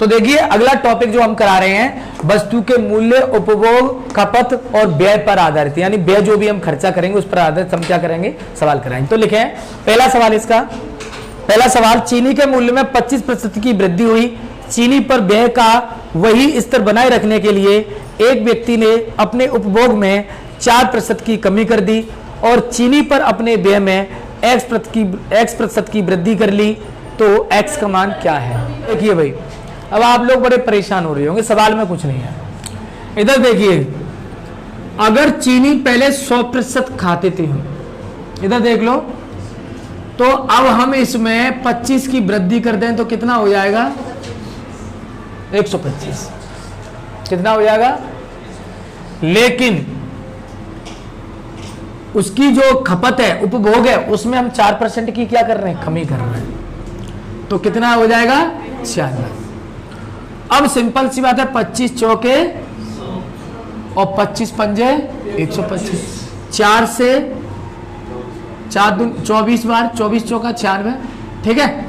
तो देखिए अगला टॉपिक जो हम करा रहे हैं वस्तु के मूल्य, उपभोग, खपत और व्यय पर आधारित, यानी व्यय जो भी हम खर्चा करेंगे उस पर आधारित हम क्या करेंगे, सवाल कराएंगे। तो लिखे पहला सवाल इसका, पहला सवाल, चीनी के मूल्य में 25% की वृद्धि हुई। चीनी पर व्यय का वही स्तर बनाए रखने के लिए एक व्यक्ति ने अपने उपभोग में 4% की कमी कर दी और चीनी पर अपने व्यय में x% की वृद्धि कर ली, तो x का मान क्या है? देखिए भाई, अब आप लोग बड़े परेशान हो रहे होंगे, सवाल में कुछ नहीं है। इधर देखिए, अगर चीनी पहले 100% खाते थे हम, इधर देख लो, तो अब हम इसमें 25 की वृद्धि कर दें तो कितना हो जाएगा? 125। कितना हो जाएगा? लेकिन उसकी जो खपत है, उपभोग है, उसमें हम 4% की क्या कर रहे हैं, कमी कर रहे हैं, तो कितना हो जाएगा? 96। अब सिंपल सी बात है, 25 चौके और 25 पंजे 125, 4 से 4 24 बार, 24 चौका 96, ठीक है।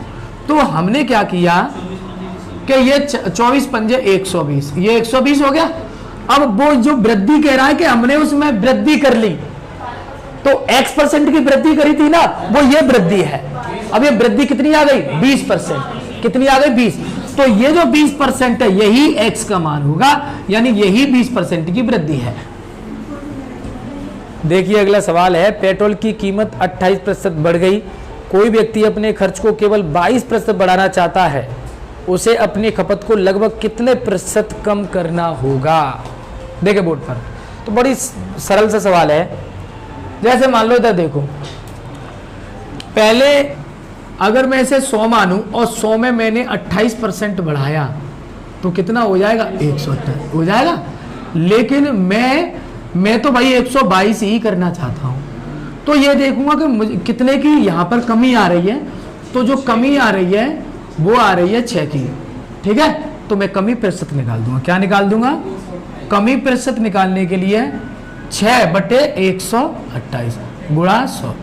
तो हमने क्या किया कि ये 24 पंजे 120, ये 120 हो गया। अब वो जो वृद्धि कह रहा है कि हमने उसमें वृद्धि कर ली, तो x% की वृद्धि करी थी ना, वो ये वृद्धि है। अब ये वृद्धि कितनी आ गई? 20%। कितनी आ गई? 20। तो ये जो 20% है यही x का मान होगा, यानी यही 20% की वृद्धि है। देखिए अगला सवाल है, पेट्रोल की कीमत 28% बढ़ गई। कोई व्यक्ति अपने खर्च को केवल 22% बढ़ाना चाहता है, उसे अपनी खपत को लगभग कितने % कम करना होगा? देखिए बोर्ड पर, तो बड़ी सरल सा सवाल है। जैसे मान लो इधर देखो, पहले अगर मैं इसे 100 मानूं और 100 में मैंने 28% बढ़ाया तो कितना हो जाएगा? 128 हो जाएगा। लेकिन मैं तो भाई 122 ही करना चाहता हूं, तो ये देखूंगा कि मुझे कितने की यहां पर कमी आ रही है। तो जो कमी आ रही है वो आ रही है 6 की, ठीक है। तो मैं कमी प्रतिशत निकाल दूंगा। क्या निकाल दूंगा? कमी प्रतिशत निकालने के लिए 6/128 गुणा 100,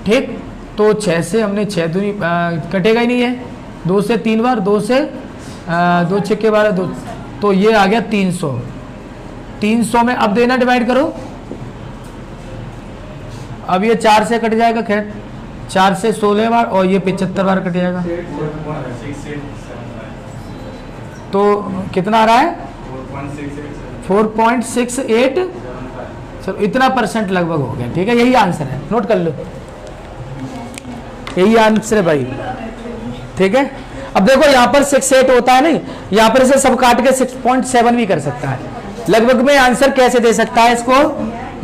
ठीक। तो 6 से हमने 6 दूनी कटेगा ही नहीं है, 2 से 3 बार, 2 से 2 6 के 12, 2, तो ये आ गया 300। 300 में अब देना डिवाइड करो, अब ये 4 से कट जाएगा, खैर 4 से 16 बार और ये 75 बार कट जाएगा, तो कितना आ रहा है? 4.68। चलो इतना % लगभग हो गया, ठीक है। यही आंसर है, नोट कर लो, यही आंसर है भाई, ठीक है। अब देखो यहाँ पर 68 होता है नहीं, यहाँ पर इसे सब काट के 6.7 भी कर सकता है। लगभग में आंसर कैसे दे सकता है इसको?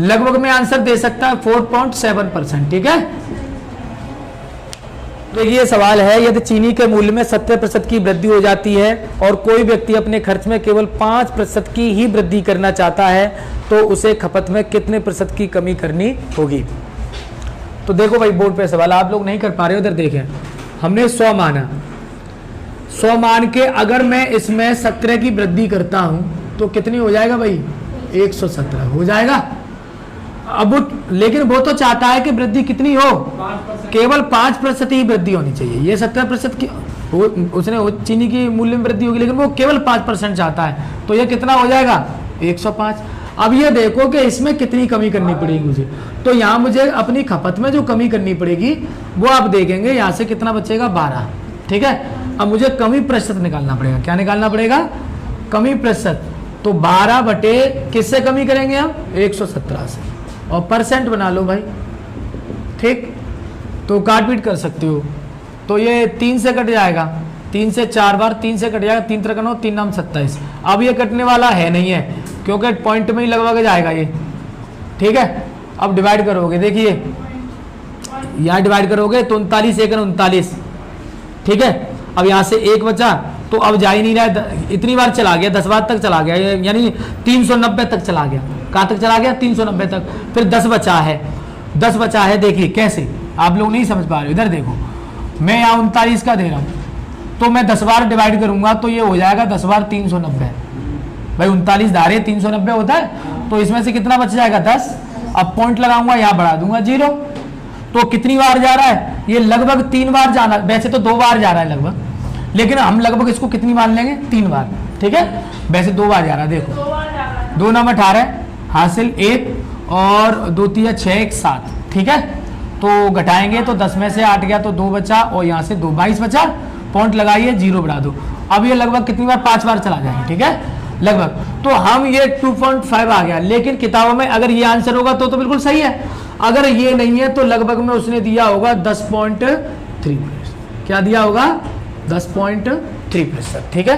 लगभग में आंसर दे सकता है 4.7%, ठीक है। देखिए सवाल है, यदि चीनी के मूल्य में 70% की वृद्धि हो जाती है और कोई व्यक्ति अपने खर्च में केवल 5% की ही वृद्धि करना चाहता है, तो उसे खपत में कितने % की कमी करनी होगी? तो देखो भाई बोर्ड पे सवाल, आप लोग नहीं कर पा रहे हो, उधर देखें, हमने 100 माना, 100 मान के अगर मैं इसमें 17 की वृद्धि करता हूं तो कितनी हो जाएगा भाई? 117 हो जाएगा। अब लेकिन वो तो चाहता है कि वृद्धि कितनी हो? केवल 5% ही वृद्धि होनी चाहिए। ये 70% की उसने चीनी की मूल्य में वृद्धि होगी, लेकिन वो केवल 5% चाहता है, तो ये कितना हो जाएगा? 105। अब ये देखो कि इसमें कितनी कमी करनी पड़ेगी मुझे, तो यहाँ मुझे अपनी खपत में जो कमी करनी पड़ेगी वो आप देखेंगे, यहाँ से कितना बचेगा? 12, ठीक है। अब मुझे कमी प्रतिशत निकालना पड़ेगा। क्या निकालना पड़ेगा? कमी प्रतिशत। तो 12 बटे किससे कमी करेंगे हम? 117 से, और % बना लो भाई, ठीक। तो काट पीट कर सकते हो, तो ये 3 से कट जाएगा, 3 से 4 बार, 3 से कट जाएगा, 3 3 9, 3 9 27। अब ये कटने वाला है नहीं है, क्योंकि पॉइंट में ही लगभग जाएगा ये, ठीक है। अब डिवाइड करोगे, देखिए यहाँ डिवाइड करोगे तो 39 1 39, ठीक है। अब यहाँ से 1 बचा, तो अब जा ही नहीं रहा है, इतनी बार चला गया, 10 बार तक चला गया, यानी 390 तक चला गया। कहाँ तक चला गया? 390 तक। फिर 10 बचा है, 10 बचा है। देखिए कैसे, आप लोग नहीं समझ पा रहे हो, इधर देखो, मैं यहाँ 39 का दे रहा हूँ, तो मैं 10 बार डिवाइड करूंगा तो ये हो जाएगा 10 बार 390। भाई 39 धारे 390 होता है, तो इसमें से कितना बच जाएगा? 10। अब पॉइंट लगाऊंगा, यहाँ बढ़ा दूंगा 0, तो कितनी बार जा रहा है? ये लगभग 3 बार जाना, वैसे तो 2 बार जा रहा है लगभग, लेकिन हम लगभग इसको कितनी बार लेंगे, 3 बार, ठीक है। वैसे 2 बार जा रहा है, देखो 2 नाम 18 हासिल 1 और 2 3 6 1 7, ठीक है। तो घटाएंगे तो 10 में से 8 गया तो 2 बचा और यहाँ से 2 22 बचा, पॉइंट लगाइए 0 बढ़ा दो। अब ये लगभग कितनी बार, 5 बार चला जाएगा, ठीक है लगभग। तो हम ये 2.5 आ गया, लेकिन किताबों में अगर ये आंसर होगा तो बिल्कुल सही है, अगर ये नहीं है तो लगभग में उसने दिया होगा 10.3%। क्या दिया होगा, 10.3%, ठीक है।